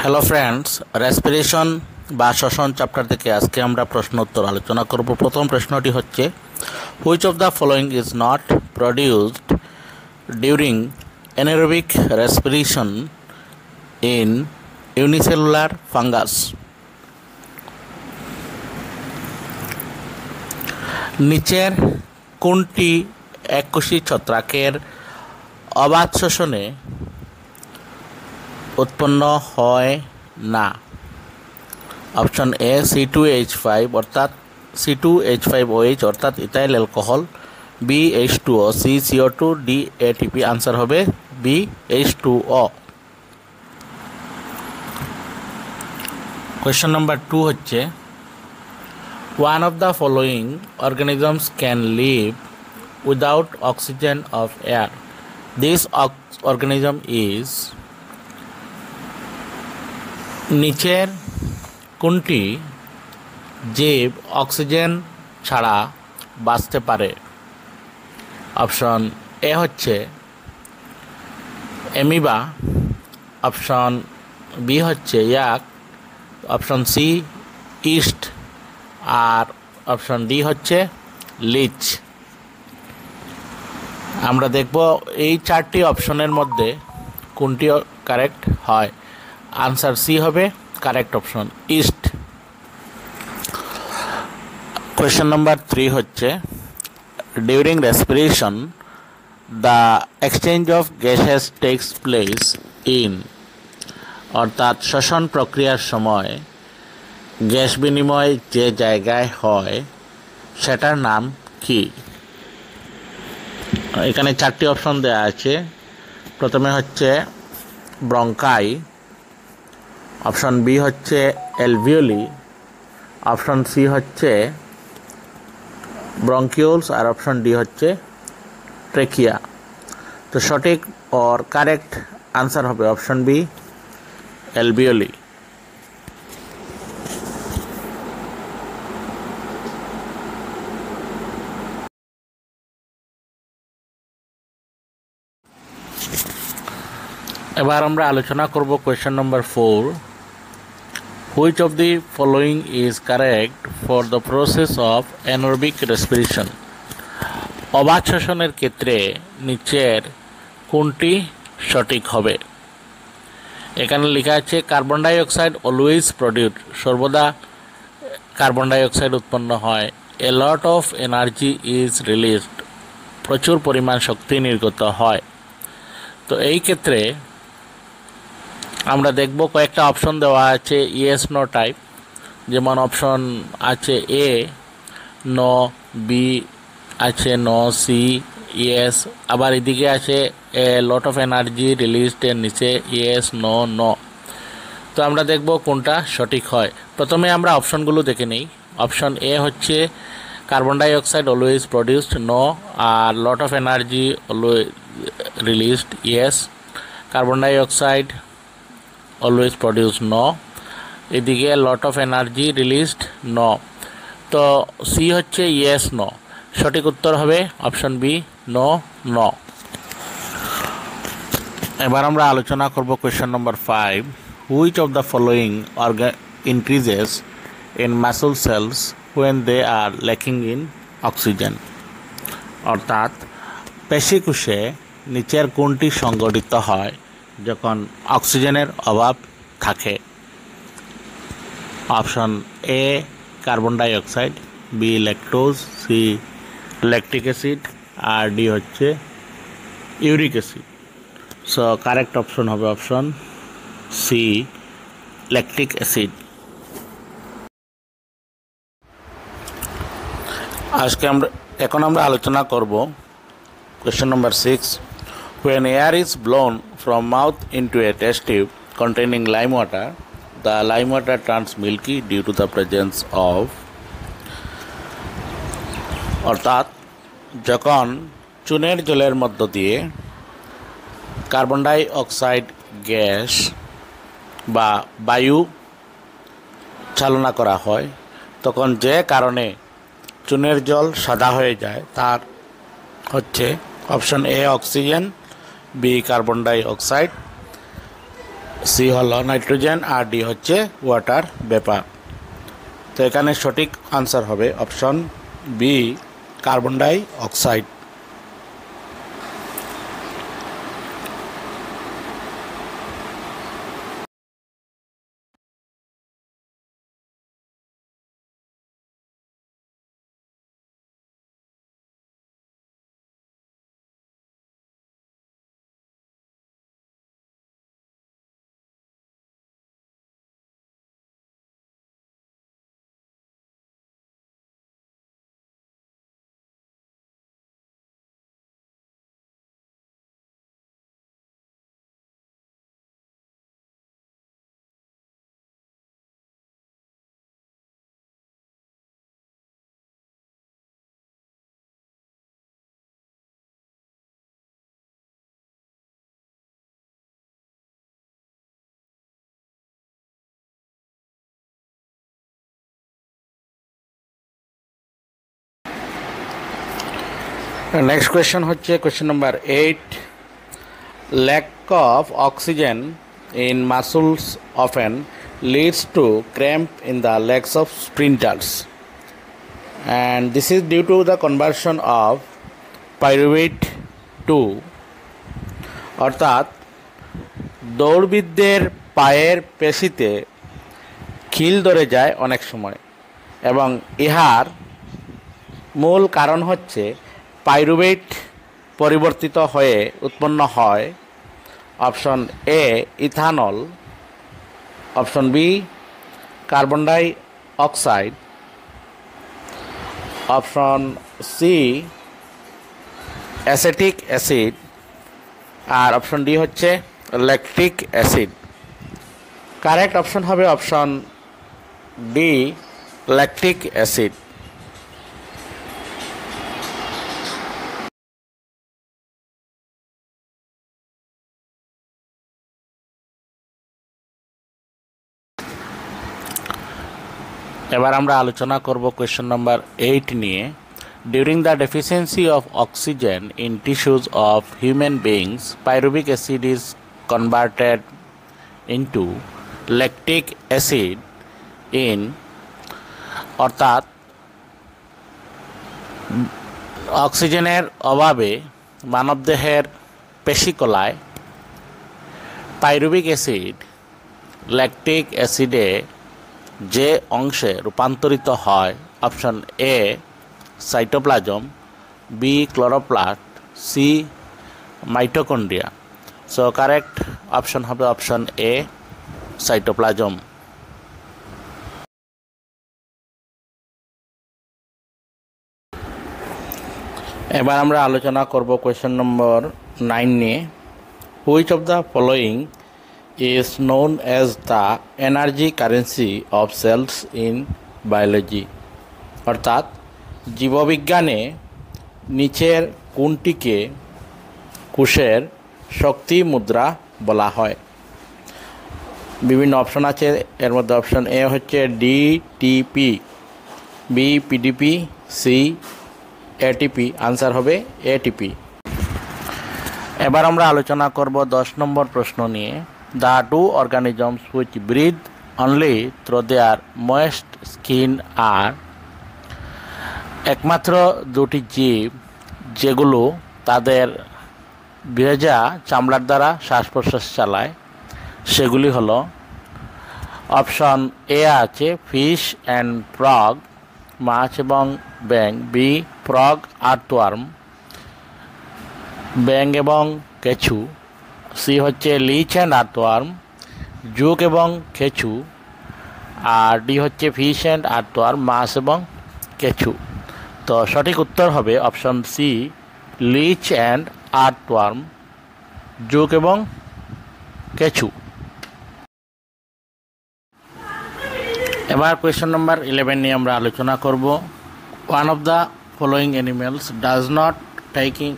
Hello friends, respiration বা শ্বসন chapter থেকে আজকে আমরা প্রশ্ন উত্তর আলোচনা করব। প্রথম প্রশ্নটি হচ্ছে, which of the following is not produced during anaerobic respiration in unicellular fungus? নিচের কোনটি এককোষী ছত্রাকের অবাধ শ্বসনে উৎপন্ন হয় না? অপশন এ C2H5 অর্থাৎ C2H5OH অর্থাৎ ethyl alcohol, B H2O, C CO2, D ATP। Answer হবে বি H2O। কোয়েশ্চন নাম্বার 2 হচ্ছে, one of the following organisms can live without oxygen of air. This organism is. নিচের কোনটি জীব oxygen ছাড়া বাঁচতে পারে? অপশন এ হচ্ছে অ্যামিবা, অপশন বি হচ্ছে ইয়াক, অপশন সি ইস্ট, আর অপশন ডি হচ্ছে লিচ। আমরা দেখব এই চারটি অপশনের মধ্যে কোনটি কারেক্ট হয়। আনসার সি হবে correct option, east. Question number 3 হচ্ছে, during respiration the exchange of gases takes place in. অর্থাৎ শ্বসন প্রক্রিয়ার সময় গ্যাস বিনিময় যে জায়গায় হয় সেটার নাম কি? এখানে চারটি অপশন দেওয়া আছে। প্রথমে হচ্ছে ব্রঙ্কাই, অপশন বি হচ্ছে অ্যালভিওলি, অপশন সি হচ্ছে ব্রঙ্কিউলস, আর অপশন ডি হচ্ছে ট্রেকিয়া। তো সঠিক और কারেক্ট আনসার হবে অপশন বি অ্যালভিওলি। এবার আমরা আলোচনা করব question number 4, which of the following is correct for the process of anaerobic respiration. অবাধ শ্বসনের ক্ষেত্রে নিচের কোনটি সঠিক হবে? এখানে লেখা আছে কার্বন ডাইঅক্সাইড অলওয়েজ প্রডিউস, সর্বদা কার্বন ডাইঅক্সাইড উৎপন্ন হয়। A lot of energy is released, প্রচুর পরিমাণ শক্তি নির্গত হয়। তো এই ক্ষেত্রে আমরা দেখব কয়েকটা অপশন দেওয়া আছে ইয়েস নো টাইপ, যেমন অপশন আছে এ নো, বি আছে নো, সি ইয়েস, আবার এদিকে আছে এ লট অফ এনার্জি রিলিজড এর নিচে ইয়েস নো নো। তো আমরা দেখব কোনটা সঠিক হয়। প্রথমে আমরা অপশনগুলো দেখে নিই। অপশন এ হচ্ছে carbon dioxide always produced, no, আর lot of energy always released, yes. Carbon dioxide always produce, no. এদিকে lot of energy released, no. তো সি হচ্ছে ইয়েস নো। সঠিক উত্তর হবে অপশন বি নো নো। এবার আমরা আলোচনা করব question number 5, which of the following increases in muscle cells when they are lacking in oxygen. অর্থাৎ পেশিকোষে নিচের কোনটি সংগঠিত হয় যখন অক্সিজেনের অভাব থাকে? Option A carbon dioxide, B lactose, C lactic acid, আর ডি হচ্ছে uric acid. So correct option হবে অপশন সি ল্যাকটিক অ্যাসিড। এখন আমরা আলোচনা করব question number 6, when air is blown from mouth into a test tube containing lime water, the lime water turns milky due to the presence of। অর্থাৎ যখন চুনের জলের মধ্য দিয়ে কার্বন ডাই অক্সাইড গ্যাস বা বায়ু চালনা করা হয় তখন যে কারণে চুনের জল সাদা হয়ে যায় তার হচ্ছে option A oxygen, B carbon die oxide, C হলো নাইট্রোজেন আর ডি হচ্ছে ওয়াটার ভেপার। তো এখানে সঠিক আনসার হবে option B, carbon die oxide. Next question হচ্ছে question number 8, lack of oxygen in muscles often leads to cramp in the legs of sprinters, and this is due to the conversion of pyruvate to, অর্থাৎ দৌড়বিদদের পায়ের পেশিতে খিল ধরে যায় অনেক সময়, এবং ইহার মূল কারণ হচ্ছে পাইরুভেট পরিবর্তিত হয়ে উৎপন্ন হয় option A ethanol, option B carbon die oxide, option C acetic acid, R option D হচ্ছে ল্যাকটিক অ্যাসিড। কারেক্ট অপশন হবে অপশন ডি, ল্যাকটিক অ্যাসিড। এবার আমরা আলোচনা করব কোয়েশ্চেন নাম্বার 8 নিয়ে। During the deficiency of oxygen in tissues of human beings, pyruvic acid is converted into lactic acid in, অর্থাৎ অক্সিজেনের অভাবে মানবদেহের পেশিকলায় পাইরুভিক অ্যাসিড ল্যাকটিক অ্যাসিডে যে অংশে রূপান্তরিত হয় option A cytoplasm, B chloroplast, C mitochondria. So correct option হবে option A cytoplasm. এবার আমরা আলোচনা করব কোয়েশ্চেন নম্বর 9 নিয়ে। Which of the following is known as the energy currency of cells in biology, অর্থাৎ জীববিজ্ঞানে নিচের কোনটিকে কোষের শক্তি মুদ্রা বলা হয়? বিভিন্ন অপশন আছে, এর মধ্যে অপশন এ হচ্ছে DTP, B PDP, C ATP. Answer হবে এটিপি। এবার আমরা আলোচনা করব 10 নম্বর প্রশ্ন নিয়ে। The two organisms which breathe only through their moist skin are, একমাত্র দুটি জীব যেগুলো তাদের ভেজা চামড়ার দ্বারা শ্বাস প্রশ্বাস চালায় সেগুলি হলো অপশন এ আছে ফিশ অ্যান্ড ফ্রগ, মাছ এবং ব্যাঙ, বি ফ্রগ আর্থওয়ার্ম, ব্যাঙ এবং কেঁচু, সি হচ্ছে লিচ অ্যান্ড আর্থওয়ার্ম, জুক এবং কেঁচু, আর ডি হচ্ছে ফিশ অ্যান্ড আর্থওয়ার্ম, মাছ এবং কেঁচু। তো সঠিক উত্তর হবে option C লিচ and earthworm, Dzukou এবং কেঁচু। এবার কোয়েশ্চন নম্বর 11 নিয়ে আমরা আলোচনা করব। One of the following animals does not taking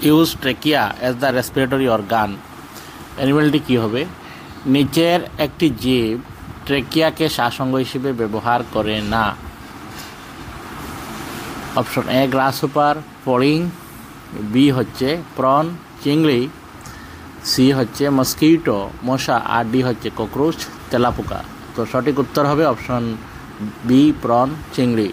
use trachea as the respiratory organ. অ্যানিমেলটি কী হবে? নিচের একটি জীব ট্রেকিয়াকে শ্বাসঙ্গ হিসেবে ব্যবহার করে না। অপশন এ গ্রাস সুপার, ফড়িং, বি হচ্ছে প্রন, চিংড়ি, সি হচ্ছে মস্কিটো মশা, আর ডি হচ্ছে ককরোচ তেলাপোকা। তো সঠিক উত্তর হবে অপশন বি প্রন চিংড়ি।